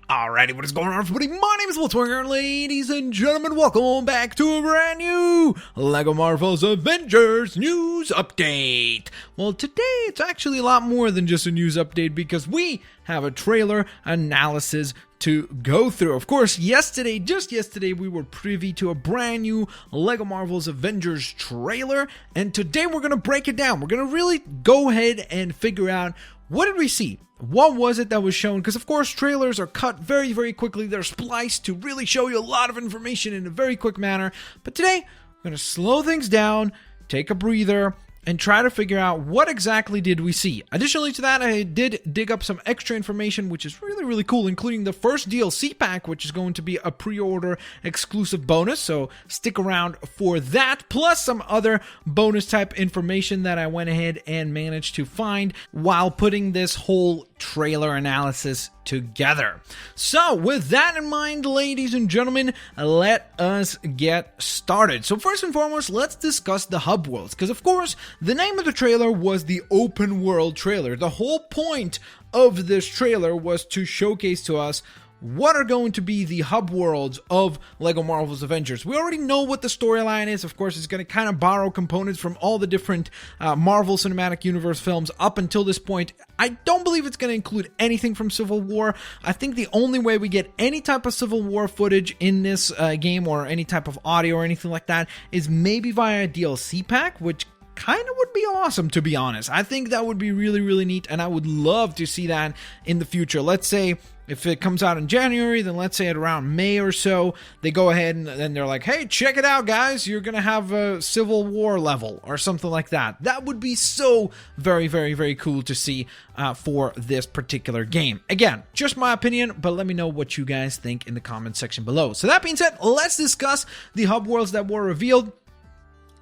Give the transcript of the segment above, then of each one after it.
Alrighty, what is going on, everybody? My name is Blitzwinger, and ladies and gentlemen, welcome back to a brand new LEGO Marvel's Avengers news update. Well, today it's actually a lot more than just a news update because we have a trailer analysis to go through. Of course, just yesterday, we were privy to a brand new LEGO Marvel's Avengers trailer, and today we're going to break it down. We're going to really go ahead and figure out what did we see? What was it that was shown? Because, of course, trailers are cut very, very quickly. They're spliced to really show you a lot of information in a very quick manner. But today, we're going to slow things down, take a breather, and try to figure out what exactly did we see. Additionally to that, I did dig up some extra information, which is really, really cool, including the first DLC pack, which is going to be a pre-order exclusive bonus, so stick around for that, plus some other bonus type information that I went ahead and managed to find while putting this whole trailer analysis together. So with that in mind, ladies and gentlemen, let us get started. So first and foremost, let's discuss the hub worlds, because of course the name of the trailer was the open world trailer. The whole point of this trailer was to showcase to us what are going to be the hub worlds of LEGO Marvel's Avengers. We already know what the storyline is. Of course, it's going to kind of borrow components from all the different Marvel Cinematic Universe films up until this point. I don't believe it's going to include anything from Civil War. I think the only way we get any type of Civil War footage in this game, or any type of audio or anything like that, is maybe via a DLC pack, which kind of would be awesome, to be honest. I think that would be really, really neat, and I would love to see that in the future. Let's say if it comes out in January, then let's say at around May or so, they go ahead and then they're like, hey, check it out, guys. You're going to have a Civil War level or something like that. That would be so very, very, very cool to see for this particular game. Again, just my opinion, but let me know what you guys think in the comment section below. So that being said, let's discuss the hub worlds that were revealed,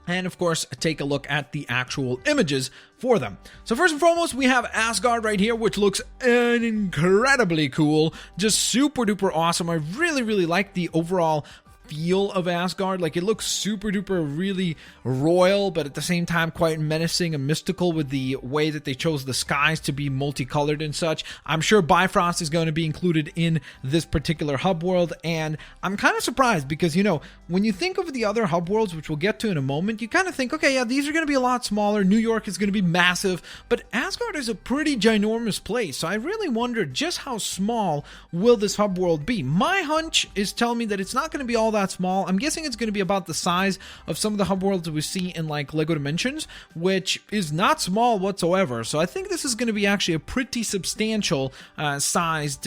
and of course, take a look at the actual images for them. So first and foremost, we have Asgard right here, which looks incredibly cool. Just super duper awesome. I really, really like the overall feel of Asgard. Like, it looks super duper really royal, but at the same time quite menacing and mystical with the way that they chose the skies to be multicolored and such. I'm sure Bifrost is going to be included in this particular hub world, and I'm kind of surprised because, you know, when you think of the other hub worlds, which we'll get to in a moment, you kind of think, okay, yeah, these are going to be a lot smaller. New York is going to be massive, but Asgard is a pretty ginormous place, so I really wonder just how small will this hub world be. My hunch is telling me that it's not going to be all that small. I'm guessing it's going to be about the size of some of the hub worlds that we see in like LEGO Dimensions, which is not small whatsoever. So I think this is going to be actually a pretty substantial sized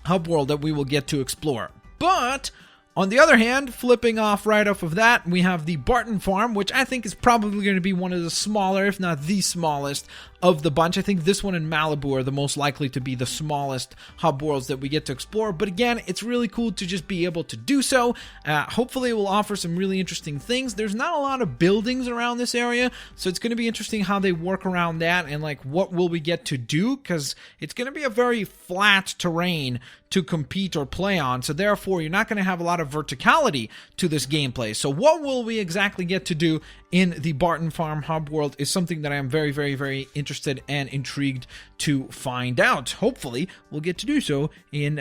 hub world that we will get to explore. But on the other hand, flipping off right off of that, we have the Barton Farm, which I think is probably going to be one of the smaller, if not the smallest, of the bunch. I think this one and Malibu are the most likely to be the smallest hub worlds that we get to explore. But again, it's really cool to just be able to do so. Hopefully it will offer some really interesting things. There's not a lot of buildings around this area, so it's going to be interesting how they work around that and like what will we get to do, because it's going to be a very flat terrain to compete or play on, so therefore you're not going to have a lot of verticality to this gameplay. So what will we exactly get to do in the Barton Farm hub world is something that I am very, very, very interested and intrigued to find out. Hopefully we'll get to do so in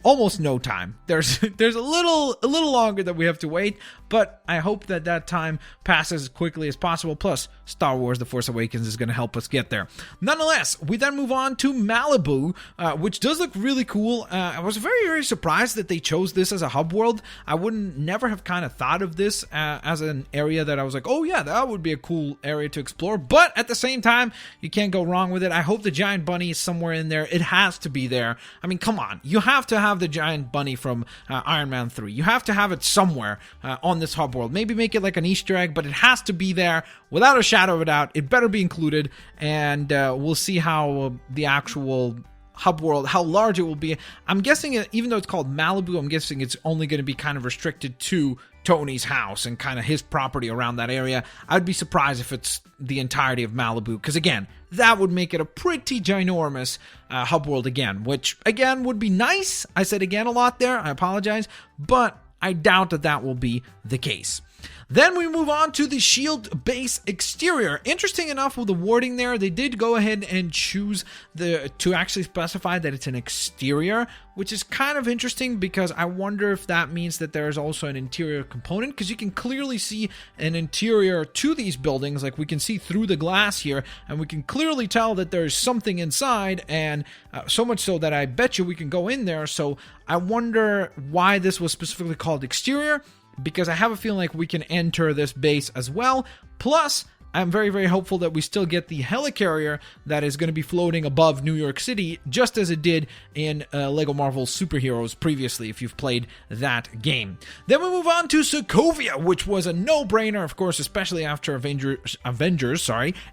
almost no time. There's a little longer that we have to wait, but I hope that time passes as quickly as possible. Plus, Star Wars The Force Awakens is going to help us get there. Nonetheless, we then move on to Malibu, which does look really cool. I was very, very surprised that they chose this as a hub world. I wouldn't never have kind of thought of this as an area that I was like, oh yeah, that would be a cool area to explore. But at the same time, you can't go wrong with it. I hope the giant bunny is somewhere in there. It has to be there. I mean, come on. You have to have the giant bunny from Iron Man 3. You have to have it somewhere on this hub world. Maybe make it like an Easter egg, but it has to be there without a shadow of a doubt. It better be included, and we'll see how the actual hub world, how large it will be. I'm guessing, even though it's called Malibu, I'm guessing it's only going to be kind of restricted to Tony's house and kind of his property around that area. I'd be surprised if it's the entirety of Malibu, because again, that would make it a pretty ginormous hub world again, which again would be nice. I said again a lot there, I apologize, but I doubt that will be the case. Then we move on to the shield base exterior. Interesting enough with the wording there, they did go ahead and choose to actually specify that it's an exterior, which is kind of interesting because I wonder if that means that there's also an interior component, because you can clearly see an interior to these buildings. Like, we can see through the glass here, and we can clearly tell that there's something inside, and so much so that I bet you we can go in there. So I wonder why this was specifically called exterior, because I have a feeling like we can enter this base as well. Plus, I'm very, very hopeful that we still get the helicarrier that is going to be floating above New York City, just as it did in Lego Marvel Superheroes previously, if you've played that game. Then we move on to Sokovia, which was a no-brainer, of course, especially after Avengers,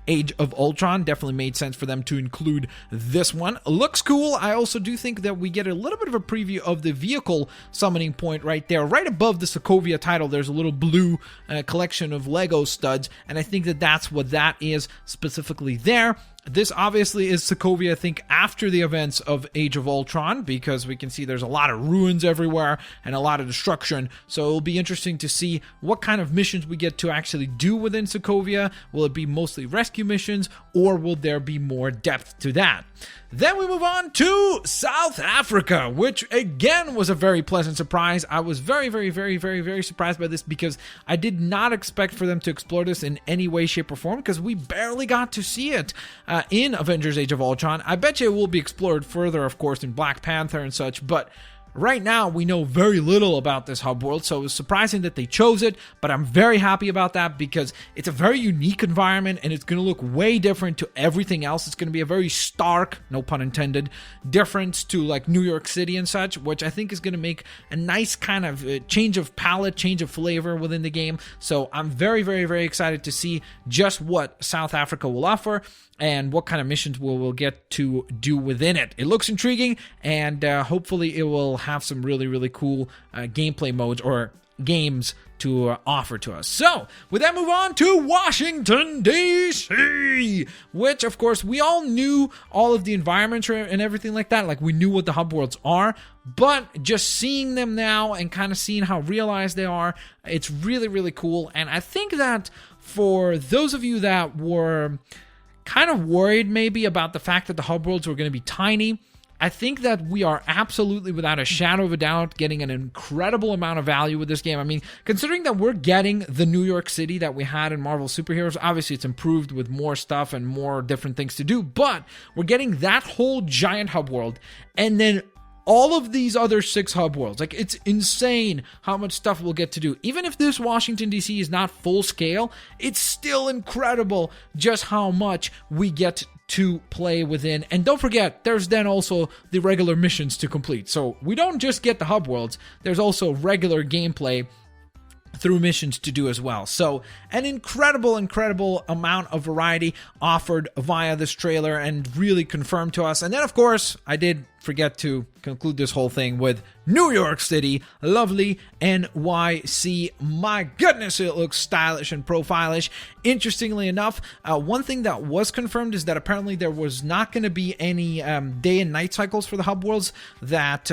Age of Ultron. Definitely made sense for them to include this one. Looks cool. I also do think that we get a little bit of a preview of the vehicle summoning point right there. Right above the Sokovia title, there's a little blue collection of Lego studs, and I think that that's what that is specifically there. This obviously is Sokovia, I think, after the events of Age of Ultron, because we can see there's a lot of ruins everywhere and a lot of destruction. So it'll be interesting to see what kind of missions we get to actually do within Sokovia. Will it be mostly rescue missions, or will there be more depth to that? Then we move on to South Africa, which again was a very pleasant surprise. I was very, very, very, very, very surprised by this, because I did not expect for them to explore this in any way, shape, or form, because we barely got to see it in Avengers Age of Ultron. I bet you it will be explored further, of course, in Black Panther and such, but right now, we know very little about this hub world, so it was surprising that they chose it, but I'm very happy about that, because it's a very unique environment, and it's going to look way different to everything else. It's going to be a very stark, no pun intended, difference to like New York City and such, which I think is going to make a nice kind of change of palette, change of flavor within the game. So I'm very, very, very excited to see just what South Africa will offer and what kind of missions we'll get to do within it. It looks intriguing, and hopefully it will have some really, really cool gameplay modes or games to offer to us. So, with that, move on to Washington, D.C., which, of course, we all knew all of the environments and everything like that. Like, we knew what the hub worlds are, but just seeing them now and kind of seeing how realized they are, it's really, really cool. And I think that for those of you that were kind of worried maybe about the fact that the hub worlds were going to be tiny, I think that we are absolutely, without a shadow of a doubt, getting an incredible amount of value with this game. I mean, considering that we're getting the New York City that we had in Marvel Superheroes, obviously it's improved with more stuff and more different things to do, but we're getting that whole giant hub world, and then all of these other 6 hub worlds. Like, it's insane how much stuff we'll get to do. Even if this Washington, D.C. is not full scale, it's still incredible just how much we get to play within. And don't forget, there's then also the regular missions to complete. So we don't just get the hub worlds, there's also regular gameplay through missions to do as well. So an incredible amount of variety offered via this trailer and really confirmed to us. And then, of course, I did forget to conclude this whole thing with New York City, lovely NYC. My goodness, it looks stylish and profilish. Interestingly enough, one thing that was confirmed is that apparently there was not going to be any day and night cycles for the hub worlds, that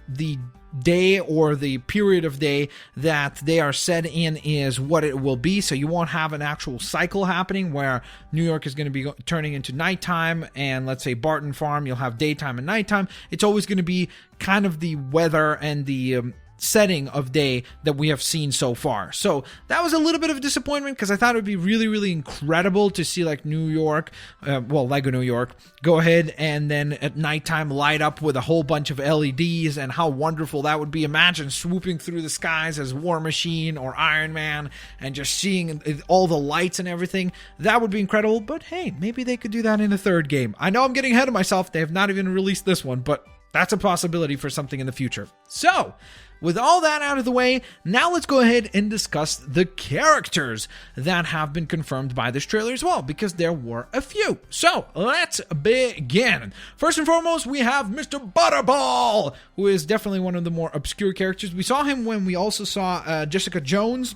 the day or the period of day that they are set in is what it will be. So you won't have an actual cycle happening where New York is going to be turning into nighttime, and let's say Barton Farm, you'll have daytime and nighttime. It's always going to be kind of the weather and the setting of day that we have seen so far. So that was a little bit of a disappointment, because I thought it would be really, really incredible to see like New York, Lego New York, go ahead and then at nighttime light up with a whole bunch of LEDs, and how wonderful that would be. Imagine swooping through the skies as War Machine or Iron Man and just seeing all the lights and everything. That would be incredible, but hey, maybe they could do that in a third game. I know I'm getting ahead of myself. They have not even released this one, but that's a possibility for something in the future. So, with all that out of the way, now let's go ahead and discuss the characters that have been confirmed by this trailer as well, because there were a few. So, let's begin. First and foremost, we have Mr. Butterball, who is definitely one of the more obscure characters. We saw him when we also saw Jessica Jones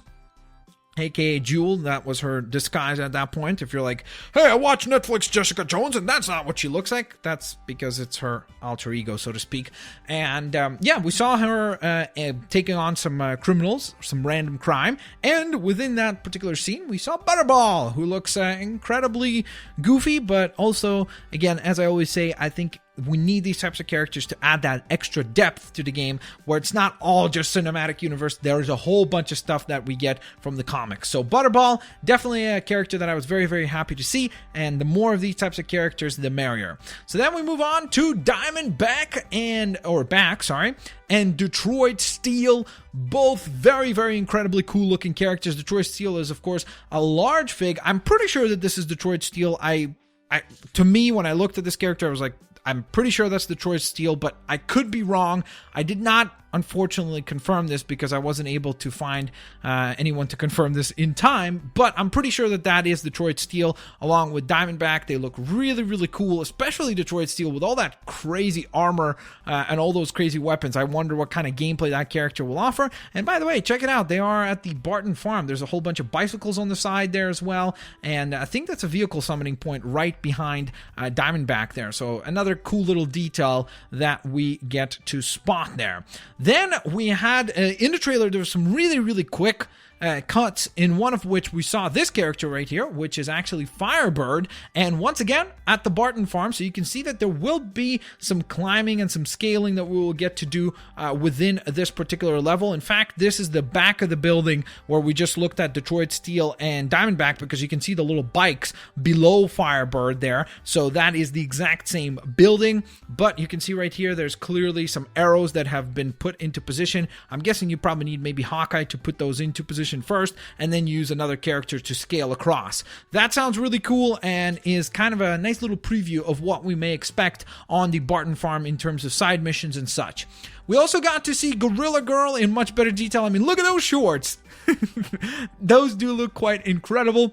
aka Jewel. That was her disguise at that point. If you're like, hey, I watch Netflix Jessica Jones and that's not what she looks like, that's because it's her alter ego, so to speak. And yeah, we saw her taking on some criminals, some random crime, and within that particular scene we saw Butterball, who looks incredibly goofy, but also, again, as I always say, I think we need these types of characters to add that extra depth to the game, where it's not all just cinematic universe. There's a whole bunch of stuff that we get from the comics. So Butterball, definitely a character that I was very, very happy to see, and the more of these types of characters, the merrier. So then we move on to Diamondback and Detroit Steel, both very, very incredibly cool looking characters. Detroit Steel is, of course, a large fig. I'm pretty sure that this is Detroit Steel. To me, when I looked at this character, I was like, I'm pretty sure that's Detroit Steel, but I could be wrong. I did not, unfortunately, confirm this because I wasn't able to find anyone to confirm this in time, but I'm pretty sure that that is Detroit Steel along with Diamondback. They look really, really cool, especially Detroit Steel with all that crazy armor and all those crazy weapons. I wonder what kind of gameplay that character will offer. And by the way, check it out. They are at the Barton Farm. There's a whole bunch of bicycles on the side there as well, and I think that's a vehicle summoning point right behind Diamondback there. So another cool little detail that we get to spot there. Then we had, in the trailer, there was some really, really quick cuts, in one of which we saw this character right here, which is actually Firebird, and once again at the Barton Farm. So you can see that there will be some climbing and some scaling that we will get to do within this particular level. In fact, this is the back of the building where we just looked at Detroit Steel and Diamondback, because you can see the little bikes below Firebird there. So that is the exact same building, but you can see right here there's clearly some arrows that have been put into position. I'm guessing you probably need maybe Hawkeye to put those into position first, and then use another character to scale across. That sounds really cool and is kind of a nice little preview of what we may expect on the Barton Farm in terms of side missions and such. We also got to see Gorilla Girl in much better detail. I mean, look at those shorts. Those do look quite incredible.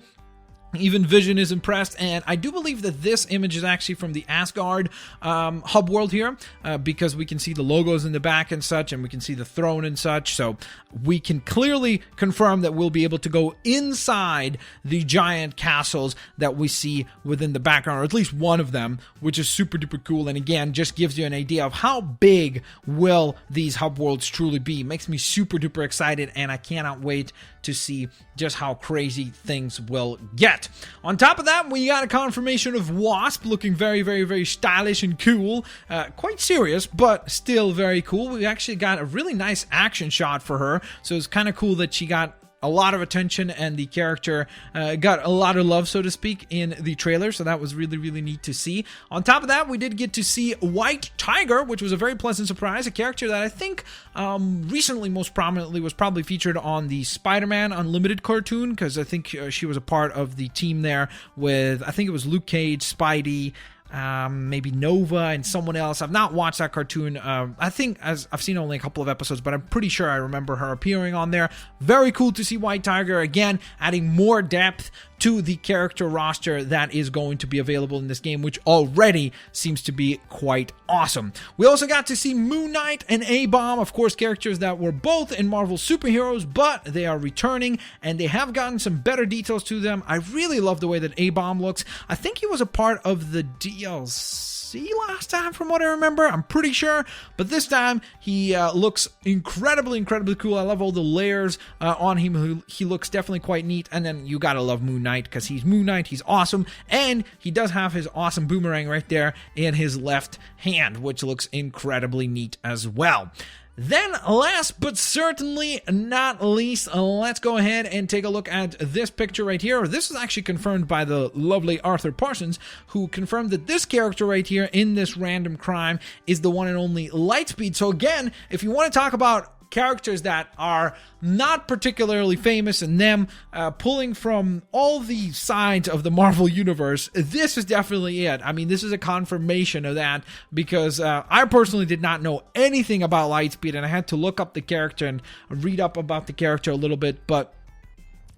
Even Vision is impressed, and I do believe that this image is actually from the Asgard hub world here, because we can see the logos in the back and such, and we can see the throne and such, so we can clearly confirm that we'll be able to go inside the giant castles that we see within the background, or at least one of them, which is super duper cool, and again, just gives you an idea of how big will these hub worlds truly be. Makes me super duper excited, and I cannot wait to see just how crazy things will get. On top of that, we got a confirmation of Wasp looking very, very, very stylish and cool. Quite serious, but still very cool. We actually got a really nice action shot for her, so it's kind of cool that she got a lot of attention and the character got a lot of love, so to speak, in the trailer, so that was really, really neat to see. On top of that, we did get to see White Tiger, which was a very pleasant surprise, a character that I think recently most prominently was probably featured on the Spider-Man Unlimited cartoon, because I think she was a part of the team there with, I think it was Luke Cage, Spidey, maybe Nova and someone else. I've not watched that cartoon. I think I've seen only a couple of episodes, but I'm pretty sure I remember her appearing on there. Very cool to see White Tiger again, adding more depth to the character roster that is going to be available in this game, which already seems to be quite awesome. We also got to see Moon Knight and A-Bomb, of course, characters that were both in Marvel superheroes, but they are returning, and they have gotten some better details to them. I really love the way that A-Bomb looks. I think he was a part of the DLC last time, from what I remember. I'm pretty sure, but this time he looks incredibly, incredibly cool. I love all the layers on him. He looks definitely quite neat, and then you gotta love Moon Knight, because he's Moon Knight, he's awesome, and he does have his awesome boomerang right there in his left hand, which looks incredibly neat as well. Then, last but certainly not least, let's go ahead and take a look at this picture right here. This is actually confirmed by the lovely Arthur Parsons, who confirmed that this character right here in this random crime is the one and only Lightspeed. So again, if you want to talk about characters that are not particularly famous and them pulling from all the sides of the Marvel universe, this is definitely it. I mean, this is a confirmation of that, because I personally did not know anything about Lightspeed, and I had to look up the character and read up about the character a little bit, but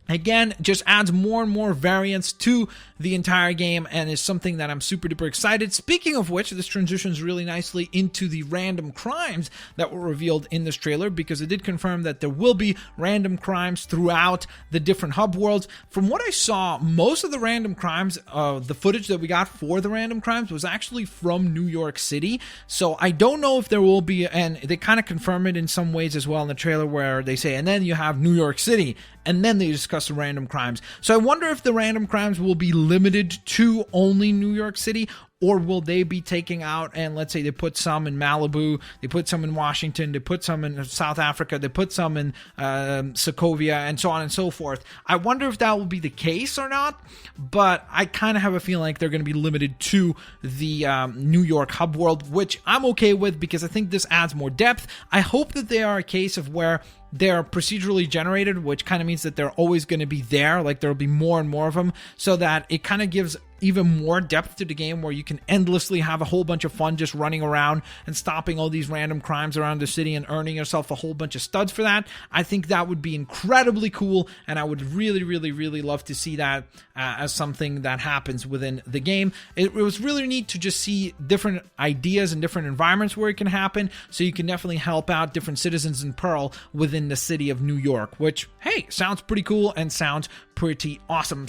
Again, just adds more and more variance to the entire game and is something that I'm super duper excited. Speaking of which, this transitions really nicely into the random crimes that were revealed in this trailer, because it did confirm that there will be random crimes throughout the different hub worlds. From what I saw, most of the random crimes, the footage that we got for the random crimes was actually from New York City. So I don't know if there will be, and they kind of confirm it in some ways as well in the trailer where they say, and then you have New York City, and then they discuss the random crimes. So I wonder if the random crimes will be limited to only New York City, or will they be taking out, and let's say they put some in Malibu, they put some in Washington, they put some in South Africa, they put some in Sokovia, and so on and so forth. I wonder if that will be the case or not, but I kind of have a feeling like they're going to be limited to the New York hub world, which I'm okay with because I think this adds more depth. I hope that they are a case of where they're procedurally generated, which kind of means that they're always going to be there, like there'll be more and more of them, so that it kind of gives even more depth to the game where you can endlessly have a whole bunch of fun just running around and stopping all these random crimes around the city and earning yourself a whole bunch of studs for that. I think that would be incredibly cool, and I would really, really, really love to see that as something that happens within the game. It was really neat to just see different ideas and different environments where it can happen, so you can definitely help out different citizens in Pearl within the city of New York, which, hey, sounds pretty cool and sounds pretty awesome.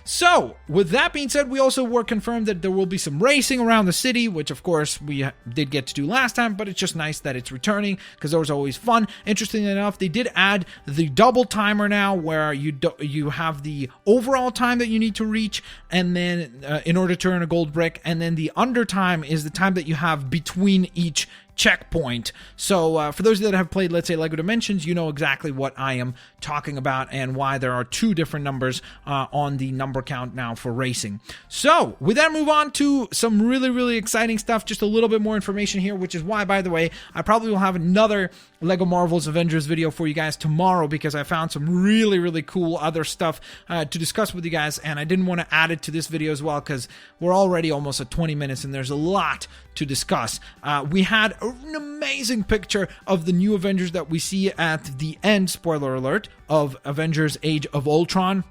So, with that being said, we also were confirmed that there will be some racing around the city, which of course we did get to do last time, but it's just nice that it's returning because that was always fun. Interestingly enough, they did add the double timer now, where you have the overall time that you need to reach, and then in order to earn a gold brick, and then the under time is the time that you have between each checkpoint. So for those that have played, let's say, Lego Dimensions, you know exactly what I am talking about and why there are two different numbers on the number count now for racing. So with that, move on to some really, really exciting stuff. Just a little bit more information here, which is why, by the way, I probably will have another Lego Marvel's Avengers video for you guys tomorrow, because I found some really, really cool other stuff to discuss with you guys, and I didn't want to add it to this video as well because we're already almost at 20 minutes and there's a lot to discuss. We had an amazing picture of the new Avengers that we see at the end, spoiler alert, of Avengers Age of Ultron.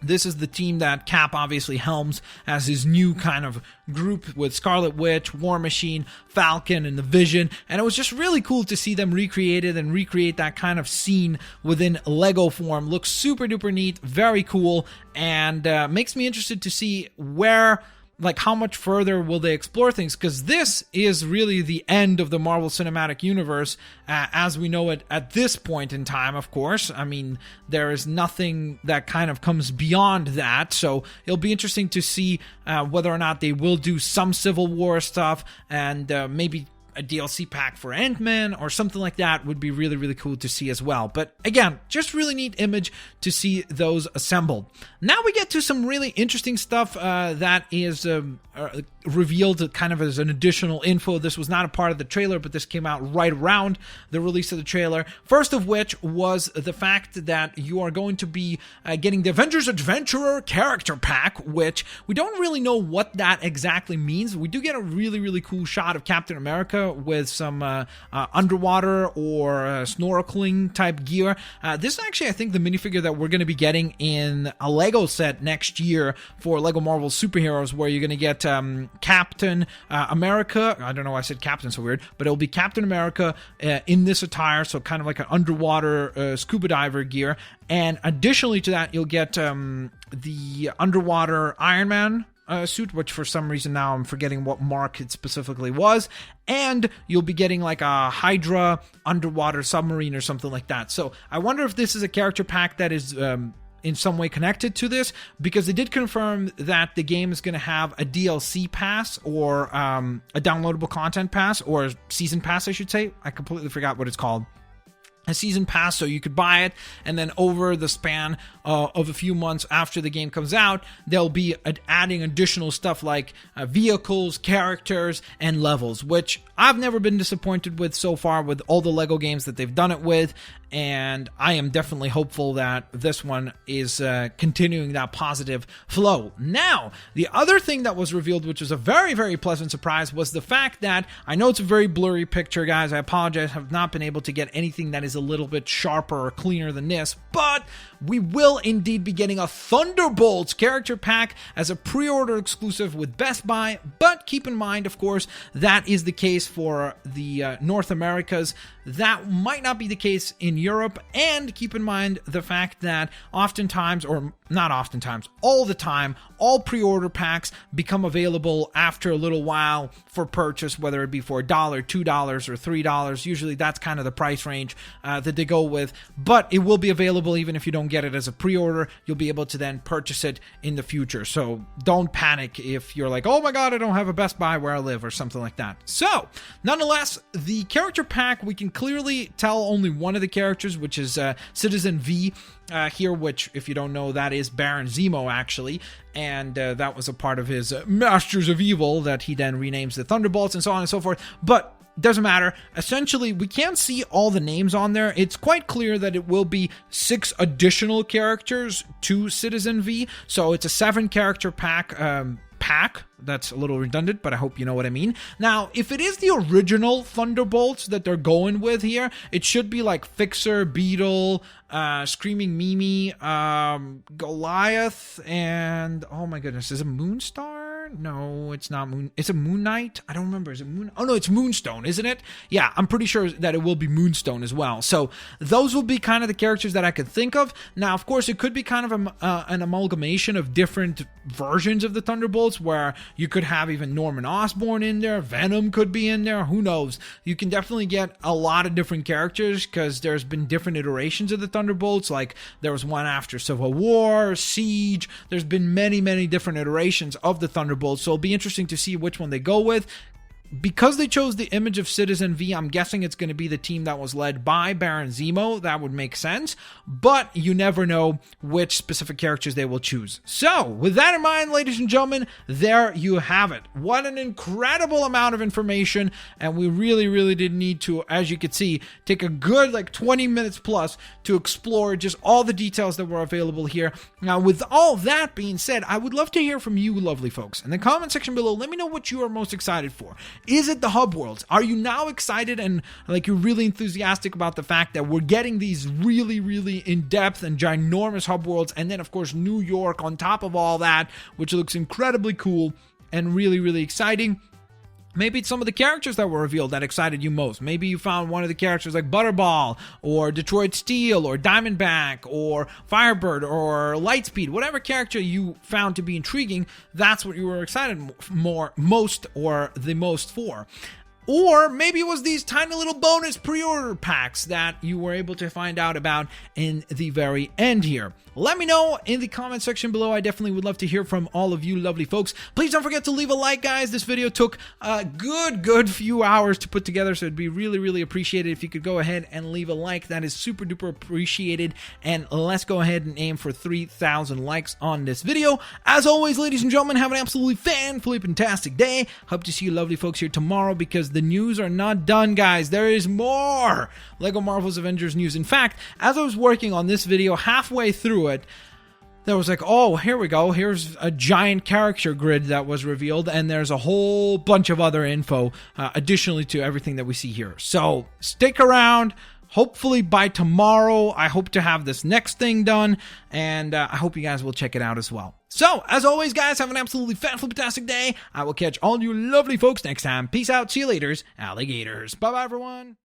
This is the team that Cap obviously helms as his new kind of group with Scarlet Witch, War Machine, Falcon, and the Vision. And it was just really cool to see them recreated and recreate that kind of scene within Lego form. Looks super duper neat, very cool, and makes me interested to see where, like, how much further will they explore things, because this is really the end of the Marvel Cinematic Universe as we know it at this point in time, of course. I mean, there is nothing that kind of comes beyond that, so it'll be interesting to see whether or not they will do some Civil War stuff, and maybe a DLC pack for Ant-Man or something like that would be really, really cool to see as well. But again, just really neat image to see those assembled. Now we get to some really interesting stuff that is revealed kind of as an additional info. This was not a part of the trailer, but this came out right around the release of the trailer. First of which was the fact that you are going to be getting the Avengers Adventurer character pack, which we don't really know what that exactly means. We do get a really, really cool shot of Captain America with some underwater or snorkeling type gear. This is actually, I think, the minifigure that we're going to be getting in a Lego set next year for Lego Marvel Superheroes, where you're going to get Captain America. I don't know why I said Captain so weird, but it'll be Captain America in this attire, so kind of like an underwater scuba diver gear. And additionally to that, you'll get the underwater Iron Man suit, which for some reason now I'm forgetting what mark it specifically was, and you'll be getting like a Hydra underwater submarine or something like that. So I wonder if this is a character pack that is in some way connected to this, because they did confirm that the game is going to have a DLC pass, or a downloadable content pass, or season pass, I should say. I completely forgot what it's called. A season pass, so you could buy it, and then over the span of a few months after the game comes out, they'll be adding additional stuff like vehicles, characters, and levels, which I've never been disappointed with so far with all the Lego games that they've done it with, and I am definitely hopeful that this one is continuing that positive flow. Now, the other thing that was revealed, which was a very, very pleasant surprise, was the fact that, I know it's a very blurry picture, guys, I apologize, I have not been able to get anything that is a little bit sharper or cleaner than this, but we will indeed be getting a Thunderbolts character pack as a pre-order exclusive with Best Buy, but keep in mind, of course, that is the case for the North Americas. That might not be the case in Europe, and keep in mind the fact that oftentimes, or not oftentimes, all the time, all pre-order packs become available after a little while for purchase, whether it be for $1, $2, or $3. Usually that's kind of the price range that they go with, but it will be available even if you don't get it as a pre-order. You'll be able to then purchase it in the future, so don't panic if you're like, oh my god, I don't have a Best Buy where I live or something like that. So, nonetheless, the character pack, we can clearly tell only one of the characters, which is Citizen V here, which, if you don't know, that is Baron Zemo, actually, and that was a part of his Masters of Evil that he then renames the Thunderbolts and so on and so forth, but doesn't matter. Essentially, we can't see all the names on there. It's quite clear that it will be 6 additional characters to Citizen V, so it's a 7-character pack. That's a little redundant, but I hope you know what I mean. Now, if it is the original Thunderbolts that they're going with here, it should be like Fixer, Beetle, Screaming Mimi, Goliath, and oh my goodness, is it Moonstar? No, it's not Moon. Is it Moon Knight? I don't remember. Is it Moon? Oh no, it's Moonstone, isn't it? Yeah, I'm pretty sure that it will be Moonstone as well. So those will be kind of the characters that I could think of. Now, of course, it could be kind of an amalgamation of different versions of the Thunderbolts, where you could have even Norman Osborn in there, Venom could be in there, who knows. You can definitely get a lot of different characters because there's been different iterations of the Thunderbolts, like there was one after Civil War, Siege. There's been many different iterations of the Thunderbolts, so it'll be interesting to see which one they go with. Because they chose the image of Citizen V, I'm guessing it's going to be the team that was led by Baron Zemo. That would make sense, but you never know which specific characters they will choose. So, with that in mind, ladies and gentlemen, there you have it. What an incredible amount of information, and we really did need to, as you can see, take a good 20 minutes plus to explore just all the details that were available here. Now, with all that being said, I would love to hear from you lovely folks. In the comment section below, let me know what you are most excited for. Is it the hub worlds? Are you now excited and you're really enthusiastic about the fact that we're getting these really in-depth and ginormous hub worlds, and then of course New York on top of all that, which looks incredibly cool and really exciting? Maybe it's some of the characters that were revealed that excited you most. Maybe you found one of the characters like Butterball, or Detroit Steel, or Diamondback, or Firebird, or Lightspeed. Whatever character you found to be intriguing, that's what you were excited most the most for. Or maybe it was these tiny little bonus pre-order packs that you were able to find out about in the very end here. Let me know in the comment section below. I definitely would love to hear from all of you lovely folks. Please don't forget to leave a like, guys. This video took a good few hours to put together, so it'd be really appreciated if you could go ahead and leave a like. That is super duper appreciated. And let's go ahead and aim for 3,000 likes on this video. As always, ladies and gentlemen, have an absolutely fan-fantastic day. Hope to see you lovely folks here tomorrow, because the news are not done, guys. There is more LEGO Marvel's Avengers news. In fact, as I was working on this video, halfway through it, there was oh, here we go. Here's a giant character grid that was revealed, and there's a whole bunch of other info additionally to everything that we see here. So stick around. Hopefully by tomorrow, I hope to have this next thing done, and I hope you guys will check it out as well. So, as always, guys, have an absolutely fantastic day. I will catch all you lovely folks next time. Peace out. See you later, alligators. Bye-bye, everyone.